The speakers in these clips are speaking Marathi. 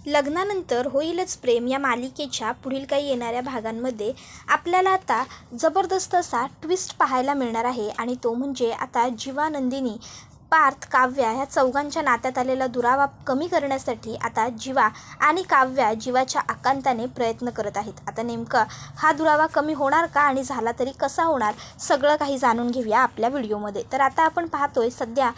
लग्नानंतर होईलच प्रेम या मालिकेच्या पुढील काही येणाऱ्या भागांमध्ये आपल्याला आता जबरदस्त असा ट्विस्ट पाहायला मिळणार आहे आणि तो म्हणजे आता जीवा, नंदिनी, पार्थ, काव्या ह्या चौघांच्या नात्यात आलेला दुरावा कमी करण्यासाठी आता जीवा आणि काव्या जीवाच्या आकांताने प्रयत्न करत आहेत. आता नेमका हा दुरावा कमी होणार का आणि झाला तरी कसा होणार, सगळं काही जाणून घेऊया आपल्या व्हिडिओमध्ये. तर आता आपण पाहतोय सध्या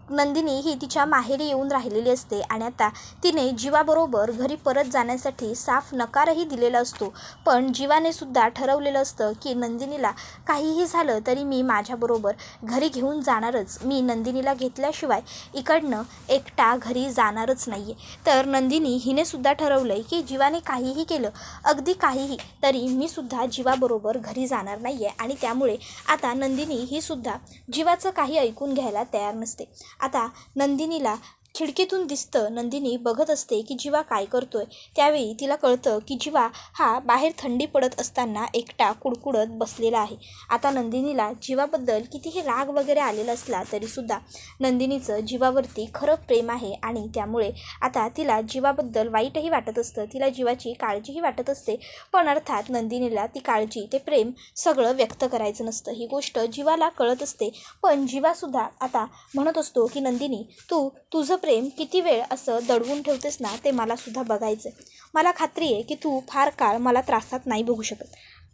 नंदिनी ही तिच्या माहेरी येऊन राहिलेली असते आणि आता तिने जीवाबरोबर घरी परत जाण्यासाठी साफ नकारही दिलेला असतो. पण जीवाने सुद्धा ठरवलेलं असतं की नंदिनीला काहीही झालं तरी मी माझ्याबरोबर घरी घेऊन जाणारच, मी नंदिनीला घेतल्याशिवाय इकडनं एकटा घरी जाणारच नाही आहे. तर नंदिनी हिने सुद्धा ठरवलं आहे की जीवाने काहीही केलं, अगदी काहीही, तरी मी सुद्धा जीवाबरोबर घरी जाणार नाही आहे आणि त्यामुळे आता नंदिनी ही सुद्धा जीवाचं काही ऐकून घ्यायला तयार नसते. आता नंदिनीला खिडकीतून दिसतं, नंदिनी बघत असते की जीवा काय करतोय. त्यावेळी तिला कळतं की जीवा हा बाहेर थंडी पडत असताना एकटा कुडकुडत बसलेला आहे. आता नंदिनीला जीवाबद्दल कितीही राग वगैरे आलेला असला तरीसुद्धा नंदिनीचं जीवावरती खरं प्रेम आहे आणि त्यामुळे आता तिला जीवाबद्दल वाईटही वाटत असतं, तिला जीवाची काळजीही वाटत असते. पण अर्थात नंदिनीला ती काळजी, ते प्रेम सगळं व्यक्त करायचं नसतं. ही गोष्ट जीवाला कळत असते. पण जीवासुद्धा आता म्हणत असतो की नंदिनी, तू तुझं प्रेम किती वेळ असं दडवून ठेवतेस ना, ते मला सुद्धा बघायचं आहे. मला खात्री आहे की तू फार काळ मला त्रासात नाही बघू शकत.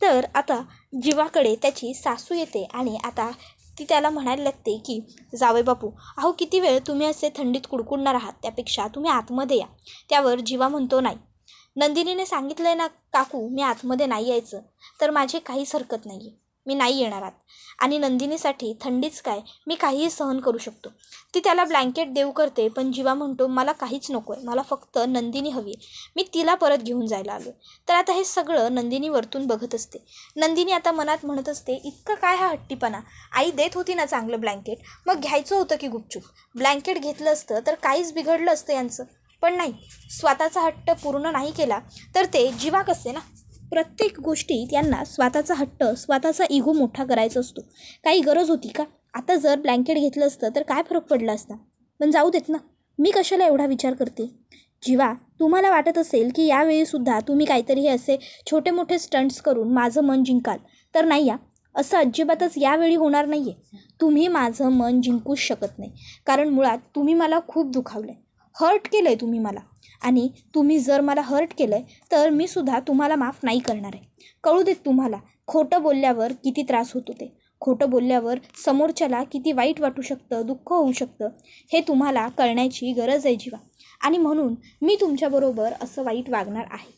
तर आता जीवाकडे त्याची सासू येते आणि आता ती त्याला म्हणायला लागते की जावई बापू, अहो किती वेळ तुम्ही असे थंडीत कुडकुडणार आहात, त्यापेक्षा तुम्ही आतमध्ये या. त्यावर जीवा म्हणतो, नाही, नंदिनीने सांगितलं आहे ना काकू, मी आतमध्ये नाही यायचं, तर माझी काहीच हरकत नाही आहे, मी नाही येणार आत. आणि नंदिनीसाठी थंडीच काय, मी काहीही सहन करू शकतो. ती त्याला ब्लँकेट देऊ करते, पण जीवा म्हणतो मला काहीच नको आहे, मला फक्त नंदिनी हवी आहे, मी तिला परत घेऊन जायला आलो. तर आता हे सगळं नंदिनी वरतून बघत असते. नंदिनी आता मनात म्हणत असते, इतकं काय हा हट्टीपणा, आई देत होती ना चांगलं ब्लँकेट, मग घ्यायचं होतं की गुपचूप. ब्लँकेट घेतलं असतं तर काहीच बिघडलं असतं यांचं. पण नाही, स्वतःचा हट्ट पूर्ण नाही केला तर ते जीवा कसे ना. प्रत्येक गोष्टीत यांना स्वतःचा हट्ट, स्वतःचा इगो मोठा करायचा असतो. काही गरज होती का? आता जर ब्लँकेट घेतलं असतं तर काय फरक पडला असता. पण जाऊ देत ना, मी कशाला एवढा विचार करते. जीवा, तुम्हाला वाटत असेल की यावेळीसुद्धा तुम्ही काहीतरी हे असे छोटे मोठे स्टंट्स करून माझं मन जिंकाल, तर नाही या, असं अजिबातच यावेळी होणार नाही आहे. तुम्ही माझं मन जिंकूच शकत नाही, कारण मुळात तुम्ही मला खूप दुखावलं आहे, हर्ट केलं आहे तुम्ही मला. आणि तुम्ही जर मला हर्ट केलं आहे तर मी सुद्धा तुम्हाला माफ नाही करणार आहे. कळू देत तुम्हाला, खोटं बोलल्यावर किती त्रास होतो ते, खोटं बोलल्यावर समोरच्याला किती वाईट वाटू शकतं, दुःख होऊ शकतं, हे तुम्हाला कळण्याची गरज आहे जीवा. आणि म्हणून मी तुमच्याबरोबर असं वाईट वागणार आहे.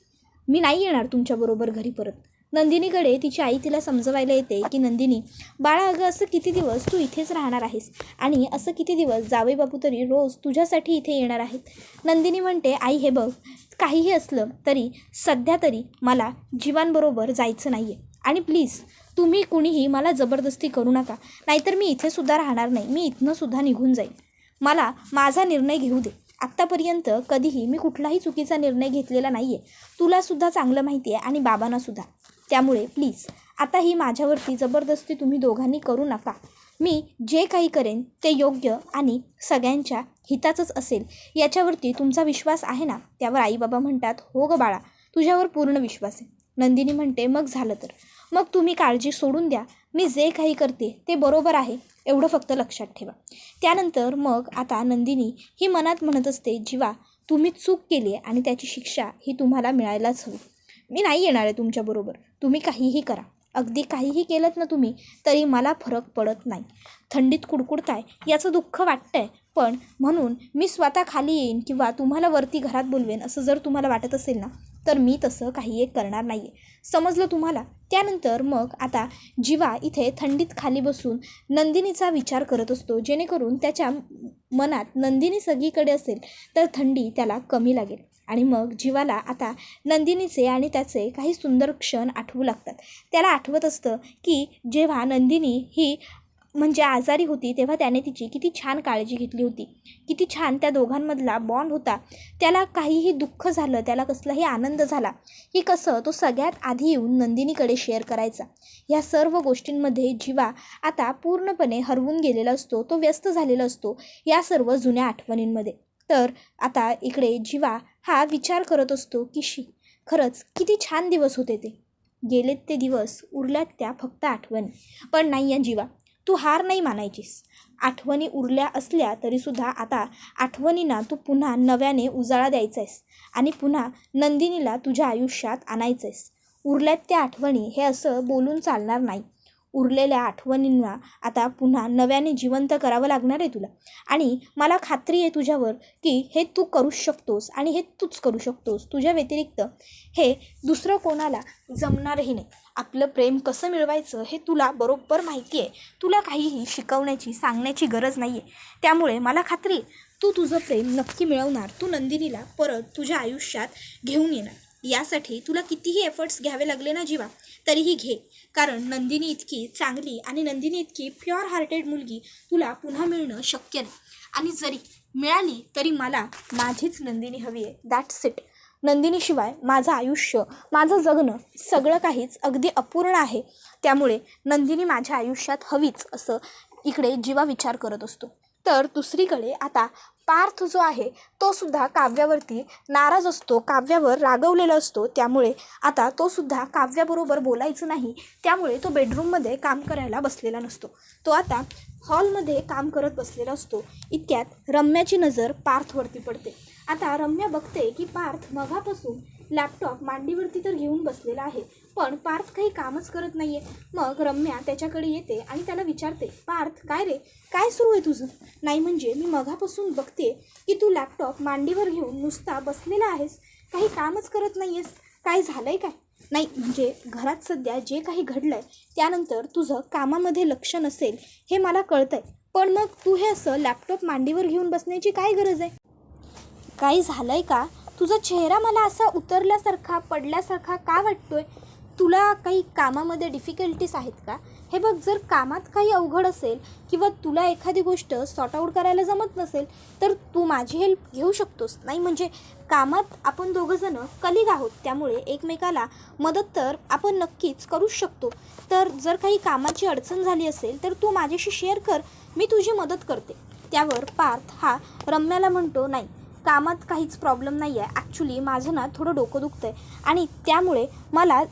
मी नाही येणार तुमच्याबरोबर घरी परत. नंदिनीकडे तिची आई तिला समजवायला येते की नंदिनी बाळा, अगं असं किती दिवस तू इथेच राहणार आहेस आणि असं किती दिवस जावई बापू तरी रोज तुझ्यासाठी इथे येणार आहेत. नंदिनी म्हणते, आई हे बघ, काहीही असलं तरी सध्या तरी मला जीवांबरोबर जायचं नाही आहे आणि प्लीज तुम्ही कुणीही मला जबरदस्ती करू नका, नाहीतर मी इथेसुद्धा राहणार नाही, मी इथनंसुद्धा निघून जाईल. मला माझा निर्णय घेऊ दे. आत्तापर्यंत कधीही मी कुठलाही चुकीचा निर्णय घेतलेला नाही आहे, तुलासुद्धा चांगलं माहिती आहे आणि बाबांनासुद्धा. त्यामुळे प्लीज आता ही माझ्यावरती जबरदस्ती तुम्ही दोघांनी करू नका. मी जे काही करेन ते योग्य आणि सगळ्यांच्या हिताचंच असेल, याच्यावरती तुमचा विश्वास आहे ना. त्यावर आई बाबा म्हणतात, हो गं बाळा, तुझ्यावर पूर्ण विश्वास आहे. नंदिनी म्हणते, मग झालं तर, मग तुम्ही काळजी सोडून द्या, मी जे काही करते ते बरोबर आहे, एवढं फक्त लक्षात ठेवा. त्यानंतर मग आता नंदिनी ही मनात म्हणत असते, जीवा, तुम्ही चूक केली आहे आणि त्याची शिक्षा ही तुम्हाला मिळायलाच हवी. मी नाही येणार आहे तुमच्याबरोबर, तुम्ही काहीही करा, अगदी काहीही केलं ना तुम्ही तरी मला फरक पडत नाही. थंडीत कुडकुडताय याचं दुःख वाटतंय, पण म्हणून मी स्वतः खाली येईन किंवा तुम्हाला वरती घरात बोलवेन असं जर तुम्हाला वाटत असेल ना, तर मी तसं काही एक करणार नाही आहे. समजलं तुम्हाला. त्यानंतर मग आता जीवा इथे थंडीत खाली बसून नंदिनीचा विचार करत असतो, जेणेकरून त्याच्या मनात नंदिनी सगळीकडे असेल तर थंडी त्याला कमी लागेल. आणि मग जीवाला आता नंदिनीचे आणि त्याचे काही सुंदर क्षण आठवू लागतात. त्याला आठवत असतं की जेव्हा नंदिनी ही म्हणजे आजारी होती तेव्हा त्याने तिची किती छान काळजी घेतली होती, किती छान त्या दोघांमधला बॉन्ड होता. त्याला काहीही दुःख झालं, त्याला कसलाही आनंद झाला की कसं तो सगळ्यात आधी येऊन नंदिनीकडे शेअर करायचा. ह्या सर्व गोष्टींमध्ये जीवा आता पूर्णपणे हरवून गेलेला असतो, तो व्यस्त झालेला असतो या सर्व जुन्या आठवणींमध्ये. तर आता इकडे जीवा हा विचार करत असतो की खरंच किती छान दिवस होते ते. गेलेत ते दिवस, उरल्यात त्या फक्त आठवणी. पण नाही या जीवा, तू हार नाही मानायचीस. आठवणी उरल्या असल्या तरीसुद्धा आता आठवणींना तू पुन्हा नव्याने उजाळा द्यायचा आहेस आणि पुन्हा नंदिनीला तुझ्या आयुष्यात आणायचं आहेस. उरल्यात त्या आठवणी हे असं बोलून चालणार नाही. उरलेल्या आठवणींना आता पुन्हा नव्याने जिवंत करावं लागणार आहे तुला. आणि मला खात्री आहे तुझ्यावर की हे तू करूच शकतोस आणि हे तूच करू शकतोस. तुझ्या व्यतिरिक्त हे दुसरं कोणाला जमणारही नाही. आपलं प्रेम कसं मिळवायचं हे तुला बरोबर माहिती आहे. तुला काहीही शिकवण्याची सांगण्याची गरज नाही आहे. त्यामुळे मला खात्री आहे तू तुझं प्रेम नक्की मिळवणार. तू नंदिनीला परत तुझ्या आयुष्यात घेऊन येणार. यासाठी तुला कितीही एफर्ट्स घ्यावे लागले ना जीवा, तरीही घे. कारण नंदिनी इतकी चांगली आणि नंदिनी इतकी प्युअर हार्टेड मुलगी तुला पुन्हा मिळणं शक्य नाही. आणि जरी मिळाली तरी मला माझीच नंदिनी हवी आहे. That's it. नंदिनीशिवाय माझं आयुष्य, माझं जगणं सगळं काहीच अगदी अपूर्ण आहे. त्यामुळे नंदिनी माझ्या आयुष्यात हवीच असं इकडे जीवा विचार करत असतो. तर दुसरीकडे आता पार्थ जो आहे तो सुद्धा काव्यावरती नाराज असतो, काव्यावर रागवलेला असतो. त्यामुळे आता तो सुद्धा काव्याबरोबर बोलायचं नाही. त्यामुळे तो बेडरूममध्ये काम करायला बसलेला नसतो. तो आता हॉलमध्ये काम करत बसलेला असतो. इतक्यात रम्याची नजर पार्थवरती पडते. आता रम्या बघते की पार्थ मगापासून लॅपटॉप मांडीवरती तर घेऊन बसलेला आहे, पण पार्थ काही कामच करत नाही आहे. मग रम्या त्याच्याकडे येते आणि त्याला विचारते, पार्थ काय रे, काय सुरू आहे तुझं? नाही म्हणजे मी मगापासून बघते की तू लॅपटॉप मांडीवर घेऊन नुसता बसलेला आहेस, काही कामच करत नाही आहेस, काय झालं आहे काय? नाही म्हणजे घरात सध्या जे काही घडलं आहे त्यानंतर तुझं कामामध्ये लक्ष नसेल हे मला कळतं आहे, पण मग तू हे असं लॅपटॉप मांडीवर घेऊन बसण्याची काय गरज आहे? काही झालं आहे का? तुझा चेहरा मला असा उतरल्यासारखा, पडल्यासारखा का वाटतोय? तुला काही कामामध्ये डिफिकल्टीज आहेत का? हे बघ, जर कामात काही अवघड असेल किंवा तुला एखादी गोष्ट सॉर्ट आऊट करायला जमत नसेल तर तू माझी हेल्प घेऊ शकतोस. नाही म्हणजे कामात आपण दोघंजणं कलिग आहोत, त्यामुळे एकमेकाला मदत तर आपण नक्कीच करूच शकतो. तर जर काही कामाची अडचण झाली असेल तर तू माझ्याशी शेअर कर, मी तुझी मदत करते. त्यावर पार्थ हा रम्याला म्हणतो, नाही कामात काहीच प्रॉब्लेम नाही आहे. ॲक्च्युली माझं ना थोडं डोकं दुखतं आहे आणि त्यामुळे मला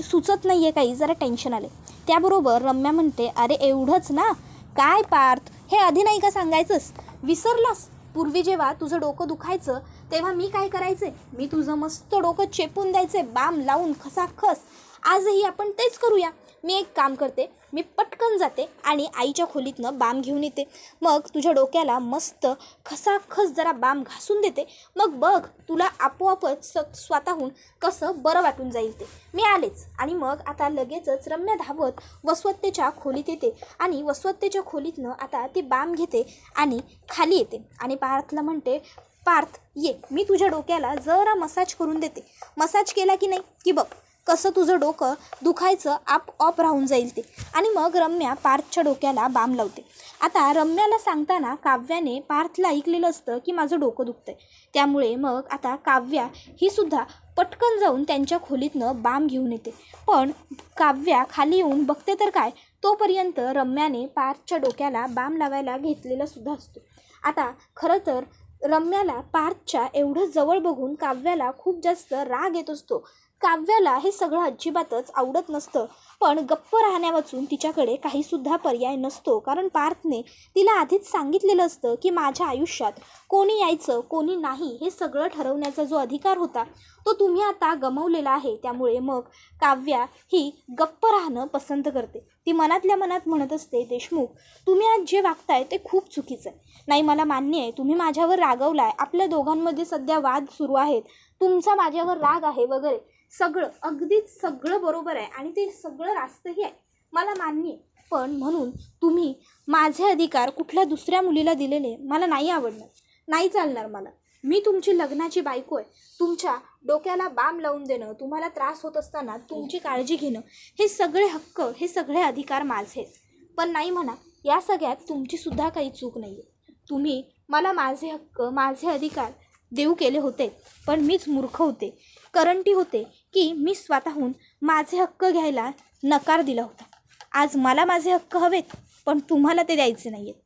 सुचत नाही आहे काही, जरा टेन्शन आले. त्याबरोबर रम्या म्हणते, अरे एवढंच ना? काय पार्थ, हे आधी नाही का सांगायचंस? विसरलास? पूर्वी जेव्हा तुझं डोकं दुखायचं तेव्हा मी काय करायचे? मी तुझं मस्त डोकं चेपून द्यायचे, बाम लावून खसाखस. आजही आपण तेच करूया. मी एक काम करते, मी पटकन जाते आणि आईच्या खोलीतनं बाम घेऊन येते. मग तुझ्या डोक्याला मस्त खसाखस जरा बाम घासून देते. मग बघ तुला आपोआपच स्वतःहून कसं बरं वाटून जाईल ते. मी आलेच. आणि मग आता लगेचच रम्या धावत वसवत्तेच्या खोलीत येते आणि वसवत्तेच्या खोलीतनं आता ती बाम घेते आणि खाली येते आणि पार्थला म्हणते, पार्थ ये, मी तुझ्या डोक्याला जरा मसाज करून देते. मसाज केला की नाही की बघ कसं तुझं डोकं दुखायचं आपोआप राहून जाईल ते. आणि मग रम्या पार्थच्या डोक्याला बाम लावते. आता रम्याला सांगताना काव्याने पार्थला ऐकलेलं असतं की माझं डोकं दुखतंय. त्यामुळे मग आता काव्या ही सुद्धा पटकन जाऊन त्यांच्या खोलीतनं बाम घेऊन येते. पण काव्या खाली येऊन बघते तर काय, तोपर्यंत रम्याने पार्थच्या डोक्याला बाम लावायला घेतलेला सुद्धा असतो. आता खरं तर रम्याला पार्थच्या एवढं जवळ बघून काव्याला खूप जास्त राग येत असतो. काव्याला हे सगळं अजिबातच आवडत नसतं, पण गप्प राहण्यावाचून तिच्याकडे काहीसुद्धा पर्याय नसतो. कारण पार्थने तिला आधीच सांगितलेलं असतं की माझ्या आयुष्यात कोणी यायचं कोणी नाही हे सगळं ठरवण्याचा जो अधिकार होता तो तुम्ही आता गमावलेला आहे. त्यामुळे मग काव्या ही गप्प राहणं पसंत करते. ती मनातल्या मनात म्हणत असते, देशमुख तुम्ही आज जे वागताय ते खूप चुकीचं आहे. नाही मला मान्य आहे तुम्ही माझ्यावर रागवलाय, आपल्या दोघांमध्ये सध्या वाद सुरू आहेत, तुमचा माझ्यावर राग आहे वगैरे, सगळं अगदीच सगळं बरोबर आहे आणि ते सगळं रास्तही आहे, मला मान्य आहे. पण म्हणून तुम्ही माझे अधिकार कुठल्या दुसऱ्या मुलीला दिलेले मला नाही आवडणार, नाही चालणार मला. मी तुमची लग्नाची बायको आहे. तुमच्या डोक्याला बाम लावून देणं, तुम्हाला त्रास होत असताना तुमची काळजी घेणं, हे सगळे हक्क, हे सगळे अधिकार माझे आहेत. पण नाही म्हणा, या सगळ्यात तुमचीसुद्धा काही चूक नाही आहे. तुम्ही मला माझे हक्क, माझे अधिकार देऊ केले होते, पण मीच मूर्ख होते, करंटी होते की मी स्वतःहून माझे हक्क घ्यायला नकार दिला होता. आज मला माझे हक्क हवेत, पण तुम्हाला ते द्यायचे नाही आहेत.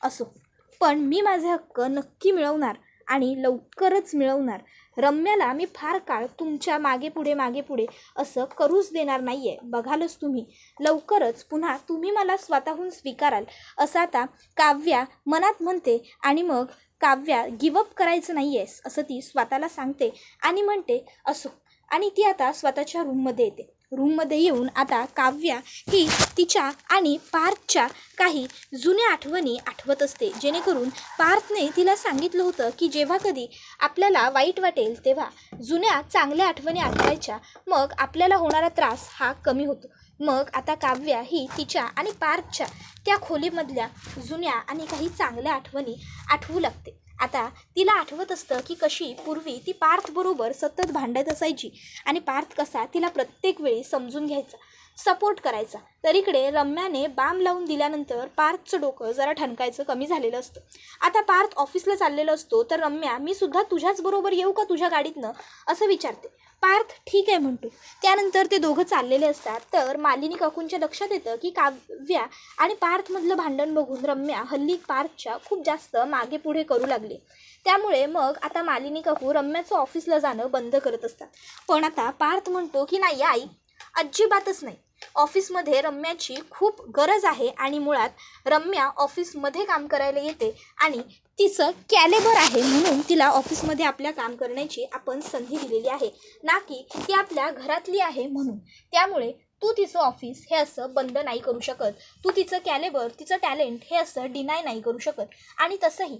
असो, पण मी माझे हक्क नक्की मिळवणार आणि लवकरच मिळवणार. रम्याला मी फार काळ तुमच्या मागे पुढे असं करूच देणार नाही आहे. बघालच तुम्ही, लवकरच पुन्हा तुम्ही मला स्वतःहून स्वीकाराल असं आता काव्या मनात म्हणते. आणि मग काव्या गिवअप करायचं नाही आहेस असं ती स्वतःला सांगते आणि म्हणते असो. आणि ती आता स्वतःच्या रूममध्ये येते. रूममध्ये येऊन आता काव्या ही तिच्या आणि पार्थच्या काही जुन्या आठवणी आठवत असते, जेणेकरून पार्थने तिला सांगितलं होतं की जेव्हा कधी आपल्याला वाईट वाटेल तेव्हा जुन्या चांगल्या आठवणी आठवायच्या, मग आपल्याला होणारा त्रास हा कमी होतो. मग आता काव्या ही तिच्या आणि पार्थच्या त्या खोलीमधल्या जुन्या आणि काही चांगल्या आठवणी आठवू लागते. आता तिला आठवत असतं की कशी पूर्वी ती पार्थबरोबर सतत भांडत असायची आणि पार्थ कसा तिला प्रत्येक वेळी समजून घ्यायचा, सपोर्ट करायचा. तर इकडे रम्याने बाम लावून दिल्यानंतर पार्थचं डोकं जरा ठणकायचं कमी झालेलं असतं. आता पार्थ ऑफिसला चाललेलं असतो तर रम्या मी सुद्धा तुझ्याच बरोबर येऊ का तुझ्या गाडीतनं असं विचारते. पार्थ ठीक आहे म्हणतो. त्यानंतर ते दोघं चाललेले असतात तर मालिनी काकूंच्या लक्षात येतं की काव्या आणि पार्थमधलं भांडण बघून रम्या हल्ली पार्थच्या खूप जास्त मागे पुढे करू लागले. त्यामुळे मग आता मालिनी काकू रम्याचं ऑफिसला जाणं बंद करत असतात. पण आता पार्थ म्हणतो की नाही आई, अजिबातच नाही. ऑफिसमध्ये रम्याची खूप गरज आहे आणि मुळात रम्या ऑफिसमध्ये काम करायला येते आणि तिचं कॅलेबर आहे म्हणून तिला ऑफिसमध्ये आपल्या काम करण्याची आपण संधी दिलेली आहे, ना की ती आपल्या घरातली आहे म्हणून. त्यामुळे तू तिचं ऑफिस हे असं बंद नाही करू शकत. तू तिचं कॅलेबर, तिचं टॅलेंट हे असं डिनाय नाही करू शकत. आणि तसंही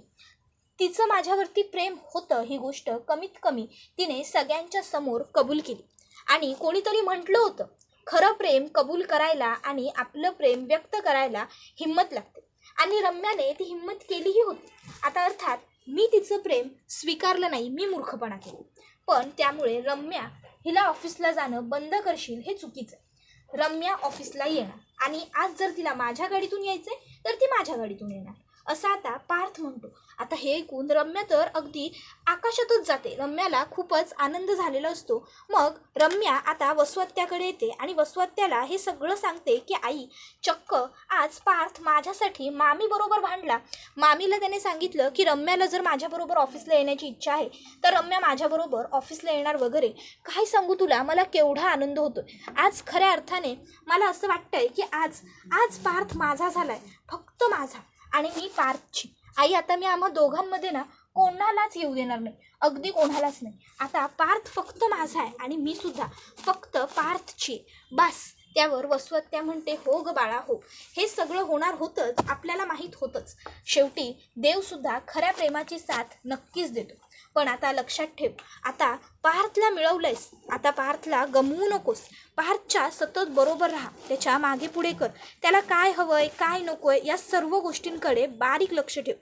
तिचं माझ्यावरती प्रेम होतं ही गोष्ट कमीत कमी तिने सगळ्यांच्या समोर कबूल केली. आणि कोणीतरी म्हटलं होतं, खरं प्रेम कबूल करायला आणि आपलं प्रेम व्यक्त करायला हिंमत लागते. आणि रम्याने ती हिंमत केलीही होती. आता अर्थात मी तिचं प्रेम स्वीकारलं नाही, मी मूर्खपणा केला. पण त्यामुळे रम्या हिला ऑफिसला जाणं बंद करशील हे चुकीचं आहे. रम्या ऑफिसला येणार आणि आज जर तिला माझ्या गाडीतून यायचंय तर ती माझ्या गाडीतून येणार असं आता पार्थ म्हणतो. आता हे ऐकून रम्या तर अगदी आकाशातच जाते. रम्याला खूपच आनंद झालेला असतो. मग रम्या आता वसवत्त्याकडे येते आणि वसवत्त्याला हे सगळं सांगते की आई, चक्क आज पार्थ माझ्यासाठी मामीबरोबर भांडला. मामीला त्याने सांगितलं की रम्याला जर माझ्याबरोबर ऑफिसला येण्याची इच्छा आहे तर रम्या माझ्याबरोबर ऑफिसला येणार वगैरे. काय सांगू तुला, मला केवढा आनंद होतो आज. खऱ्या अर्थाने मला असं वाटतंय की आज पार्थ माझा झालाय, फक्त माझा आणि मी पार्थची. आई, आता मी आम्हा दोघांमध्ये ना कोणालाच येऊ देणार नाही, अगदी कोणालाच नाही. आता पार्थ फक्त माझा आहे आणि मी सुद्धा फक्त पार्थची, बस. त्यावर वसवत्त्या म्हणते, हो ग बाळा हो, हे सगळं होणार होतंच, आपल्याला माहीत होतंच. शेवटी देवसुद्धा खऱ्या प्रेमाची साथ नक्कीच देतो. पण आता लक्षात ठेव, आता पार्थला मिळवलंयस, आता पार्थला गमवू नकोस. पार्थच्या सतत बरोबर राहा, त्याच्या मागे पुढे कर. त्याला काय हवंय काय नकोय या सर्व गोष्टींकडे बारीक लक्ष ठेव.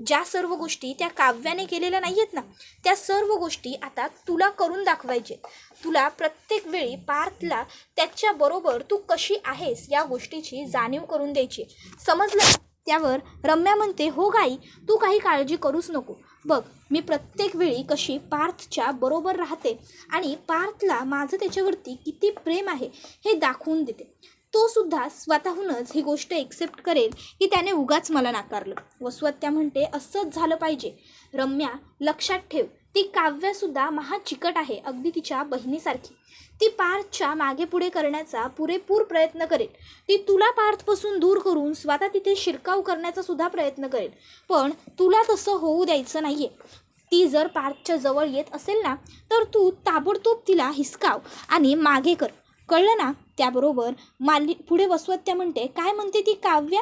ज्या सर्व गोष्टी त्या काव्याने केलेल्या नाही आहेत ना, त्या सर्व गोष्टी आता तुला करून दाखवायचे. तुला प्रत्येक वेळी पार्थला त्याच्याबरोबर तू कशी आहेस या गोष्टीची जाणीव करून द्यायची, समजलं? त्यावर रम्या म्हणते, हो गाई, तू काही काळजी करूच नको. बघ, मी प्रत्येक वेळी कशी पार्थच्या बरोबर राहते आणि पार्थला माझं त्याच्यावरती किती प्रेम आहे हे दाखवून देते. तो सुद्धा स्वतःहूनच ही गोष्ट एक्सेप्ट करेल की त्याने उगाच मला नाकारलं. वसवत्त्या म्हणते, असंच झालं पाहिजे. रम्या, लक्षात ठेव, ती काव्यासुद्धा महाचिकट आहे, अगदी तिच्या बहिणीसारखी. ती पार्थच्या मागे पुढे करण्याचा पुरेपूर प्रयत्न करेल. ती तुला पार्थपासून दूर करून स्वतः तिथे शिरकाव करण्याचा सुद्धा प्रयत्न करेल. पण तुला तसं होऊ द्यायचं नाही आहे. ती जर पार्थच्या जवळ येत असेल ना तर तू ताबडतोब तिला हिसकाव आणि मागे कर, कळलं ना? त्याबरोबर पुढे वसवत्त्या म्हणते, काय म्हणते ती काव्या?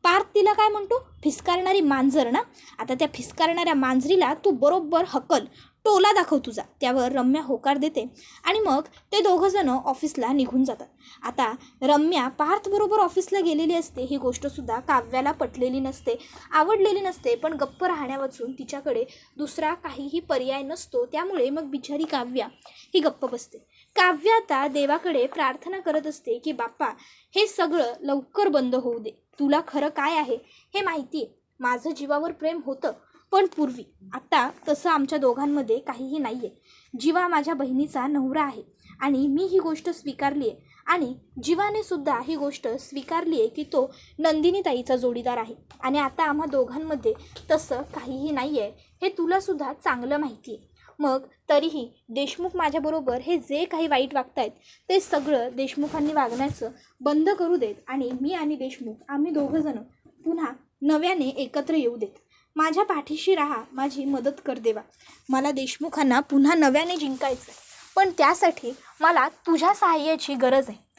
पार्थ तिला काय म्हणतो? फिसकारणारी मांजर ना? आता त्या फिसकारणाऱ्या मांजरीला तू बरोबर हकल, टोला दाखव तुझा. त्यावर रम्या होकार देते आणि मग ते दोघंजणं ऑफिसला निघून जातात. आता रम्या पार्थबरोबर ऑफिसला गेलेली असते. ही गोष्टसुद्धा काव्याला पटलेली नसते, आवडलेली नसते. पण गप्प राहण्यावाचून तिच्याकडे दुसरा काहीही पर्याय नसतो. त्यामुळे मग बिचारी काव्या ही गप्प बसते. काव्या आता देवाकडे प्रार्थना करत असते की बाप्पा, हे सगळं लवकर बंद होऊ दे. तुला खरं काय आहे हे माहिती आहे. माझं जीवावर प्रेम होतं, पण पूर्वी. आता तसं आमच्या दोघांमध्ये काहीही नाही आहे. जीवा माझ्या बहिणीचा नवरा आहे आणि मी ही गोष्ट स्वीकारली आहे आणि जीवाने सुद्धा ही गोष्ट स्वीकारली आहे की तो नंदिनीताईचा जोडीदार आहे. आणि आता आम्हा दोघांमध्ये तसं काहीही नाही आहे हे तुलासुद्धा चांगलं माहिती आहे. मग तरीही देशमुख माझ्याबरोबर हे जे काही वाईट वागतायत ते सगळं देशमुखांनी वागण्याचं बंद करू देत आणि मी आणि देशमुख आम्ही दोघंजणं पुन्हा नव्याने एकत्र येऊ देत. माझ्या पाठीशी राहा, माझी मदत कर देवा. मला देशमुखांना पुन्हा नव्याने जिंकायचं आहे, पण त्यासाठी मला तुझ्या सहाय्याची गरज आहे.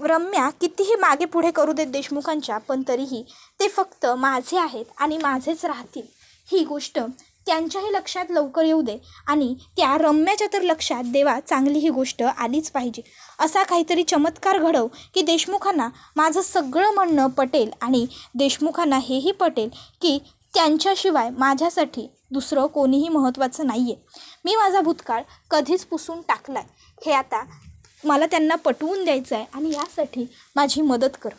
रम्या कितीही मागे पुढे करू देत देशमुखांच्या, पण तरीही ते फक्त माझे आहेत आणि माझेच राहतील. ही गोष्ट त्यांच्याही लक्षात लवकर येऊ दे आणि त्या रम्याच्या तर लक्षात देवा चांगली ही गोष्ट आलीच पाहिजे. असा काहीतरी चमत्कार घडव की देशमुखांना माझं सगळं म्हणणं पटेल आणि देशमुखांना हेही पटेल की त्यांच्याशिवाय माझ्यासाठी दुसरं कोणीही महत्त्वाचं नाही आहे. मी माझा भूतकाळ कधीच पुसून टाकला आहे, हे आता मला त्यांना पटवून द्यायचं आहे आणि यासाठी माझी मदत कर.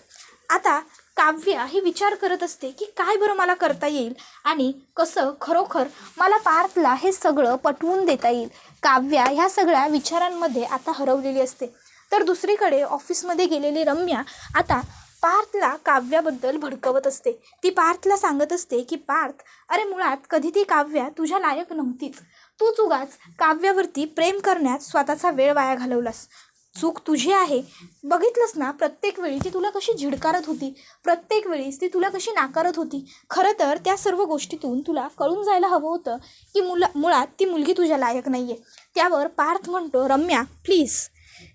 आता काव्या ही विचार करत असते की काय बरं मला करता येईल आणि कसं खरोखर मला पार्थला हे सगळं पटवून देता येईल. काव्या ह्या सगळ्या विचारांमध्ये आता हरवलेली असते. तर दुसरीकडे ऑफिसमध्ये गेलेली रम्या आता पार्थला काव्याबद्दल भडकवत असते. ती पार्थला सांगत असते की पार्थ, अरे मुळात कधी ती काव्या तुझ्या लायक नव्हतीच. तूच उगाच काव्यावरती प्रेम करण्यात स्वतःचा वेळ वाया घालवलास. चूक तुझी आहे. बघितलंस ना, प्रत्येक वेळी ती तुला कशी झिडकारत होती, प्रत्येक वेळीस ती तुला कशी नाकारत होती. खरं तर त्या सर्व गोष्टीतून तुला कळून जायला हवं होतं की मुळात ती मुलगी तुझ्या लायक नाही आहे. त्यावर पार्थ म्हणतो, रम्या प्लीज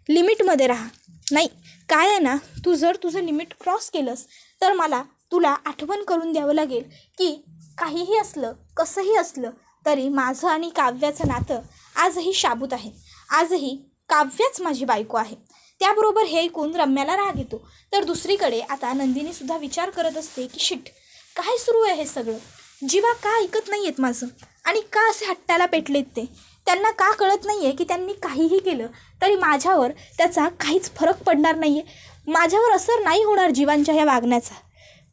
लिमिटमध्ये राहा. नाही, काय आहे ना, तू जर तुझं लिमिट क्रॉस केलंस तर मला तुला आठवण करून द्यावं लागेल की काहीही असलं, कसंही असलं तरी माझं आणि काव्याचं नातं आजही शाबूत आहे. आजही काव्याच माझी बायको आहे. त्याबरोबर हे ऐकून रम्याला राग येतो. तर दुसरीकडे आता नंदिनीसुद्धा विचार करत असते की शिट, काय सुरू आहे हे सगळं. जीवा का ऐकत नाही आहेत माझं आणि का असे हट्टाला पेटलेत ते. त्यांना का कळत नाही आहे की त्यांनी काहीही केलं तरी माझ्यावर त्याचा काहीच फरक पडणार नाही आहे. माझ्यावर असर नाही होणार जीवांच्या ह्या वागण्याचा.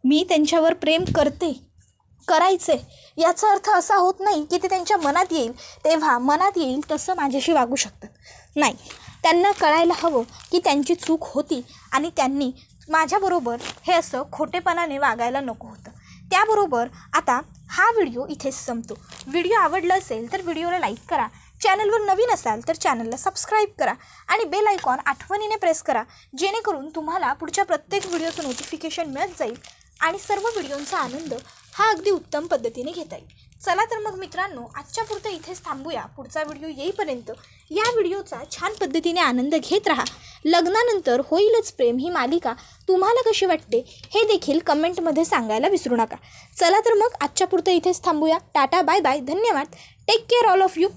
मी त्यांच्यावर प्रेम करायचे याचा अर्थ असा होत नाही की ते त्यांच्या मनात येईल तेव्हा मनात येईल तसं माझ्याशी वागू शकतात. नाही, त्यांना कळायला हवं की त्यांची चूक होती आणि त्यांनी माझ्याबरोबर हे असं खोटेपणाने वागायला नको होतं. त्याबरोबर आता हा व्हिडिओ इथेच संपतो. व्हिडिओ आवडला असेल तर व्हिडिओला लाईक करा. चॅनलवर नवीन असाल तर चॅनलला सबस्क्राईब करा आणि बेल आयकॉन आठवणीने प्रेस करा, जेणेकरून तुम्हाला पुढच्या प्रत्येक व्हिडिओचं नोटिफिकेशन मिळत जाईल आणि सर्व व्हिडिओंचा आनंद हा अगदी उत्तम पद्धतीने घेता येईल. चला तर मग मित्रांनो, आजच्या पुरतं इथेच थांबूया. पुढचा व्हिडिओ येईपर्यंत या व्हिडिओचा छान पद्धतीने आनंद घेत राहा. लग्नानंतर होईलच प्रेम ही मालिका तुम्हाला कशी वाटते हे देखील कमेंटमध्ये सांगायला विसरू नका. चला तर मग आजच्या पुरतं इथेच थांबूया. टाटा, बाय बाय, धन्यवाद. Take care all of you.